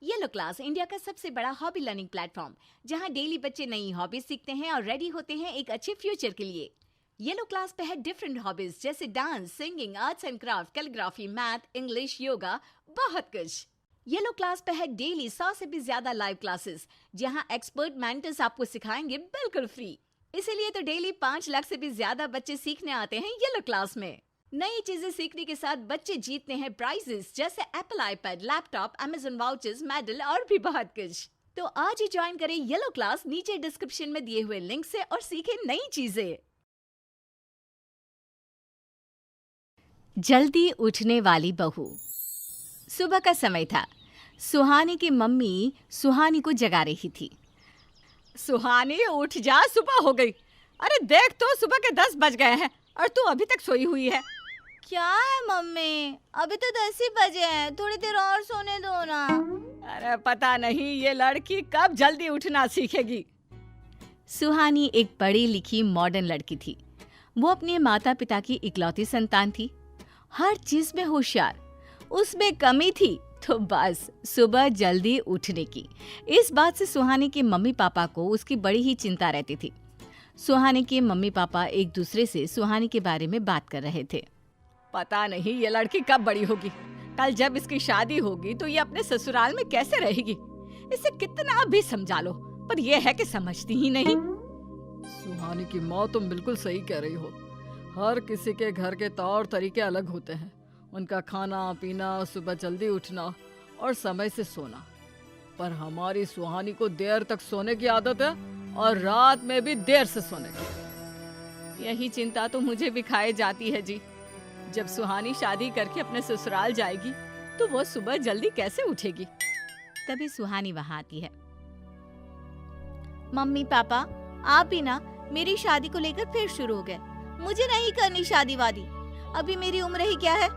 Yellow Claas India का सबसे बड़ा हॉबी लर्निंग प्लेटफॉर्म, जहां डेली बच्चे नई हॉबीज सीखते हैं और रेडी होते हैं एक अच्छे फ्यूचर के लिए। येलो क्लास पे है डिफरेंट हॉबीज जैसे dance, singing, arts and craft, calligraphy, math, English, yoga, बहुत कुछ। येलो क्लास पे है डेली 100 से भी ज्यादा लाइव क्लासेस, जहां एक्सपर्ट मेंटर्स आपको सिखाएंगे बिल्कुल फ्री। इसीलिए तो डेली 5 लाख से भी ज्यादा बच्चे सीखने आते हैं येलो क्लास में। नई चीजें सीखने के साथ बच्चे जीतते हैं प्राइजेस जैसे Apple iPad, laptop, Amazon vouchers, medal और भी बहुत कुछ। तो आज ही ज्वाइन करें येलो क्लास नीचे डिस्क्रिप्शन में दिए हुए लिंक से और सीखें नई चीजें। जल्दी उठने वाली बहू। सुबह का समय था। सुहानी की मम्मी सुहानी को जगा रही थी। सुहानी उठ जा, सुबह हो गई। अरे देख तो, सुबह के 10 बज गए हैं और तू अभी तक सोई हुई है। क्या है मम्मी, अभी तो 10 ही बजे हैं, थोड़ी देर और सोने दो ना। अरे पता नहीं ये लड़की कब जल्दी उठना सीखेगी। सुहानी एक पढ़ी लिखी मॉडर्न लड़की थी। वो अपने माता पिता की इकलौती संतान थी। हर चीज में होशियार। उसमें कमी थी तो बस सुबह जल्दी उठने की। इस बात से सुहानी के मम्मी पापा को उसकी बड़ी ही चिंता रहती थी। सुहानी के मम्मी पापा एक दूसरे से सुहानी के बारे में बात कर रहे थे। पता नहीं ये लड़की कब बड़ी होगी। कल जब इसकी शादी होगी तो ये अपने ससुराल में कैसे रहेगी। इसे कितना भी समझा लो, पर यह है कि समझती ही नहीं। सुहानी की माँ, तुम बिल्कुल सही कह रही हो। हर किसी के घर के तौर तरीके अलग होते हैं। उनका खाना पीना, सुबह जल्दी उठना और समय से सोना। पर हमारी सुहानी को देर तक सोने की आदत है और रात में भी देर से सोने की। यही चिंता तो मुझे भी खाए जाती है जी। जब सुहानी शादी करके अपने ससुराल जाएगी तो वो सुबह जल्दी कैसे उठेगी। तभी सुहानी वहां आती है। मम्मी पापा, आप ही ना मेरी शादी को लेकर फिर शुरू हो गए। मुझे नहीं करनी शादी वादी, अभी मेरी उम्र ही क्या है।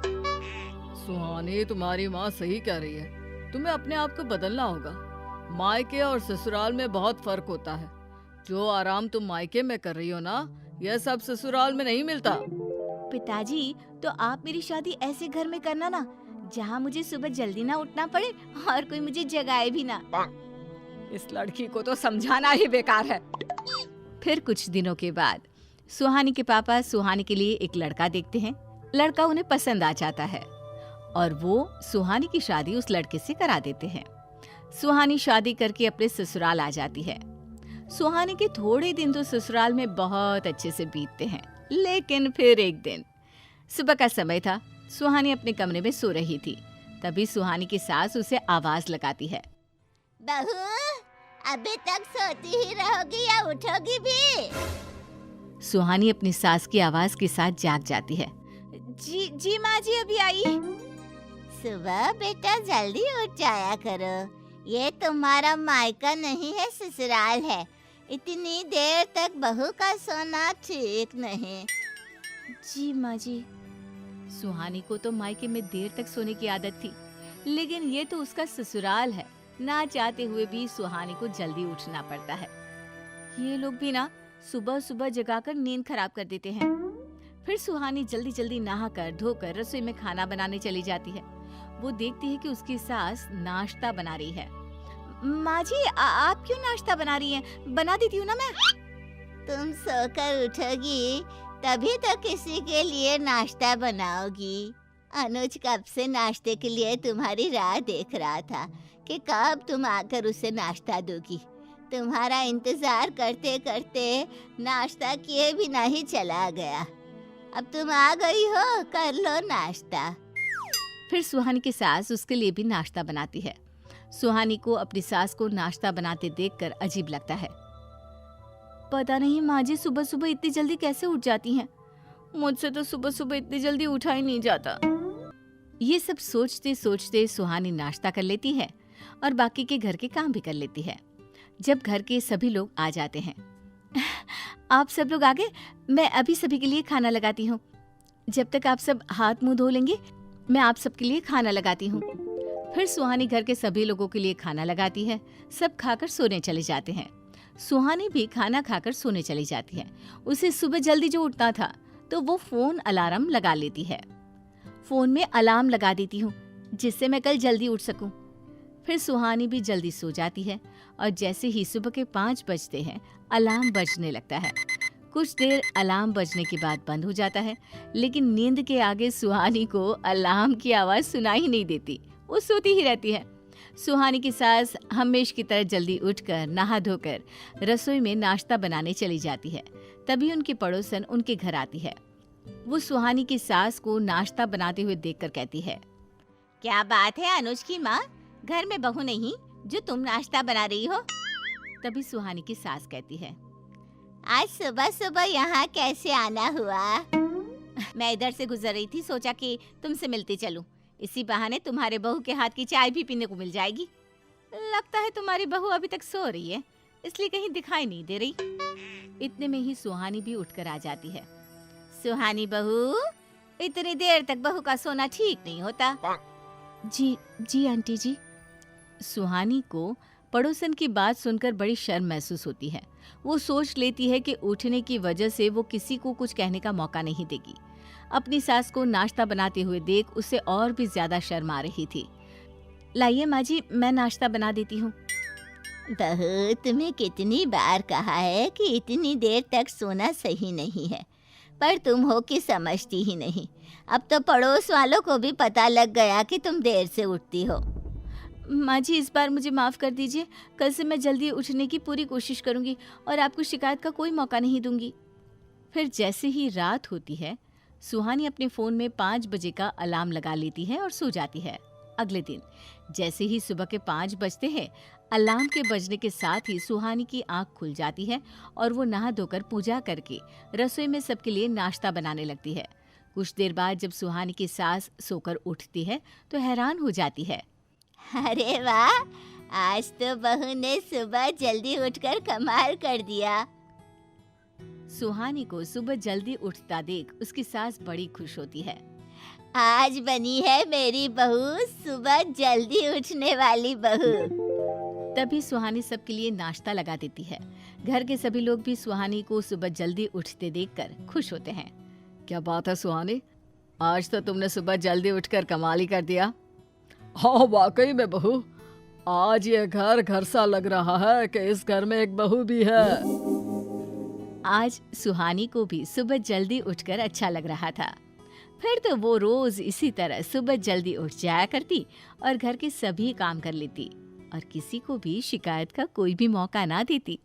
सुहानी, तुम्हारी माँ सही कह रही है। तुम्हें अपने आप को बदलना होगा। मायके और ससुराल में बहुत फर्क होता है। जो आराम तुम मायके में कर रही हो ना, यह सब ससुराल में नहीं मिलता। पिताजी, तो आप मेरी शादी ऐसे घर में करना ना, जहाँ मुझे सुबह जल्दी ना उठना पड़े और कोई मुझे जगाए भी ना। इस लड़की को तो समझाना ही बेकार है। फिर कुछ दिनों के बाद सुहानी के पापा सुहानी के लिए एक लड़का देखते हैं। लड़का उन्हें पसंद आ जाता है और वो सुहानी की शादी उस लड़के से करा देते हैं। सुहानी शादी करके अपने ससुराल आ जाती है। सुहानी के थोड़े दिन तो ससुराल में बहुत अच्छे से बीतते हैं, लेकिन फिर एक दिन सुबह का समय था। सुहानी अपने कमरे में सो रही थी। तभी सुहानी की सास उसे आवाज लगाती है। बहू, अभी तक सोती ही रहोगी या उठोगी भी? सुहानी अपनी सास की आवाज के साथ जाग जाती है। जी माँ जी, अभी आई। सुबह बेटा जल्दी उठ जाया करो। ये तुम्हारा मायका नहीं है, ससुराल है। इतनी देर तक बहू का सोना ठीक नहीं। जी माँ जी। सुहानी को तो मायके में देर तक सोने की आदत थी, लेकिन ये तो उसका ससुराल है। ना चाहते हुए भी सुहानी को जल्दी उठना पड़ता है। ये लोग भी ना सुबह सुबह जगाकर नींद खराब कर देते हैं। फिर सुहानी जल्दी जल्दी नहाकर धोकर रसोई में खाना बनाने चली जाती है। वो देखती है कि उसकी सास नाश्ता बना रही है। माँ जी, आप क्यों नाश्ता बना रही हैं? बना देती हूँ ना मैं। तुम सोकर उठोगी तभी तो किसी के लिए नाश्ता बनाओगी। अनुज कब से नाश्ते के लिए तुम्हारी राह देख रहा था कि कब तुम आकर उसे नाश्ता दोगी। तुम्हारा इंतजार करते करते नाश्ता किए बिना ही चला गया। अब तुम आ गई हो, कर लो नाश्ता। फिर सुहानी की सास उसके लिए भी नाश्ता बनाती है। सुहानी को अपनी सास को नाश्ता बनाते देखकर अजीब लगता है। पता नहीं माँ जी सुबह सुबह इतनी जल्दी कैसे उठ जाती हैं। मुझसे तो सुबह सुबह इतनी जल्दी उठा ही नहीं जाता। ये सब सोचते सोचते सुहानी नाश्ता कर लेती है और बाकी के घर के काम भी कर लेती है। जब घर के सभी लोग आ जाते हैं। आप सब लोग आगे, मैं अभी सभी के लिए खाना लगाती हूँ। जब तक आप सब हाथ मुंह धो लेंगे, मैं आप सबके लिए खाना लगाती हूँ। फिर सुहानी घर के सभी लोगों के लिए खाना लगाती है। सब खाकर सोने चले जाते हैं। सुहानी भी खाना खाकर सोने चली जाती है। उसे सुबह जल्दी जो उठना था तो वो फोन अलार्म लगा लेती है। फोन में अलार्म लगा देती हूँ जिससे मैं कल जल्दी उठ सकूं। फिर सुहानी भी जल्दी सो जाती है और जैसे ही सुबह के 5 बजते हैं अलार्म बजने लगता है। कुछ देर अलार्म बजने के बाद बंद हो जाता है, लेकिन नींद के आगे सुहानी को अलार्म की आवाज़ सुनाई ही नहीं देती। वो सोती ही रहती है। सुहानी की सास हमेश की तरह जल्दी उठकर नहा धोकर रसोई में नाश्ता बनाने चली जाती है। तभी उनकी पड़ोसन उनके घर आती है। वो सुहानी की सास को नाश्ता बनाते हुए देखकर कहती है, क्या बात है अनुज की माँ, घर में बहू नहीं जो तुम नाश्ता बना रही हो? तभी सुहानी की सास कहती है, आज सुबह सुबह यहाँ कैसे आना हुआ? मैं इधर से गुजर रही थी, सोचा कि तुमसे मिलती चलूं। इसी बहाने तुम्हारे बहू के हाथ की चाय भी पीने को मिल जाएगी। लगता है तुम्हारी बहू अभी तक सो रही है, इसलिए कहीं दिखाई नहीं दे रही। इतने में ही सुहानी भी उठकर आ जाती है। सुहानी बहू, इतनी देर तक बहू का सोना ठीक नहीं होता। जी जी आंटी जी। सुहानी को पड़ोसन की बात सुनकर बड़ी शर्म महसूस होती है। वो सोच लेती है कि उठने की वजह से वो किसी को कुछ कहने का मौका नहीं देगी। अपनी सास को नाश्ता बनाते हुए देख उसे और भी ज्यादा शर्म आ रही थी। लाइए माँ जी, मैं नाश्ता बना देती हूँ। बहू, तुम्हें कितनी बार कहा है कि इतनी देर तक सोना सही नहीं है, पर तुम हो कि समझती ही नहीं। अब तो पड़ोस वालों को भी पता लग गया कि तुम देर से उठती हो। माँ जी, इस बार मुझे माफ़ कर दीजिए। कल से मैं जल्दी उठने की पूरी कोशिश करूँगी और आपको शिकायत का कोई मौका नहीं दूंगी। फिर जैसे ही रात होती है, सुहानी अपने फ़ोन में 5 बजे का अलार्म लगा लेती है और सो जाती है। अगले दिन जैसे ही सुबह के 5 बजते हैं, अलार्म के बजने के साथ ही सुहानी की आंख खुल जाती है और वो नहा धोकर पूजा करके रसोई में सबके लिए नाश्ता बनाने लगती है। कुछ देर बाद जब सुहानी की सास सोकर उठती है तो हैरान हो जाती है। अरे वाह, आज तो बहू ने सुबह जल्दी उठकर कमाल कर दिया। सुहानी को सुबह जल्दी उठता देख उसकी सास बड़ी खुश होती है। आज बनी है मेरी बहू सुबह जल्दी उठने वाली बहू। तभी सुहानी सबके लिए नाश्ता लगा देती है। घर के सभी लोग भी सुहानी को सुबह जल्दी उठते देखकर खुश होते हैं। क्या बात है सुहानी, आज तो तुमने सुबह जल्दी उठकर कमाल ही कर दिया। हाँ वाकई में बहू, आज ये घर घर सा लग रहा है कि इस घर में एक बहू भी है। आज सुहानी को भी सुबह जल्दी उठकर अच्छा लग रहा था। फिर तो वो रोज इसी तरह सुबह जल्दी उठ जाया करती और घर के सभी काम कर लेती और किसी को भी शिकायत का कोई भी मौका ना देती।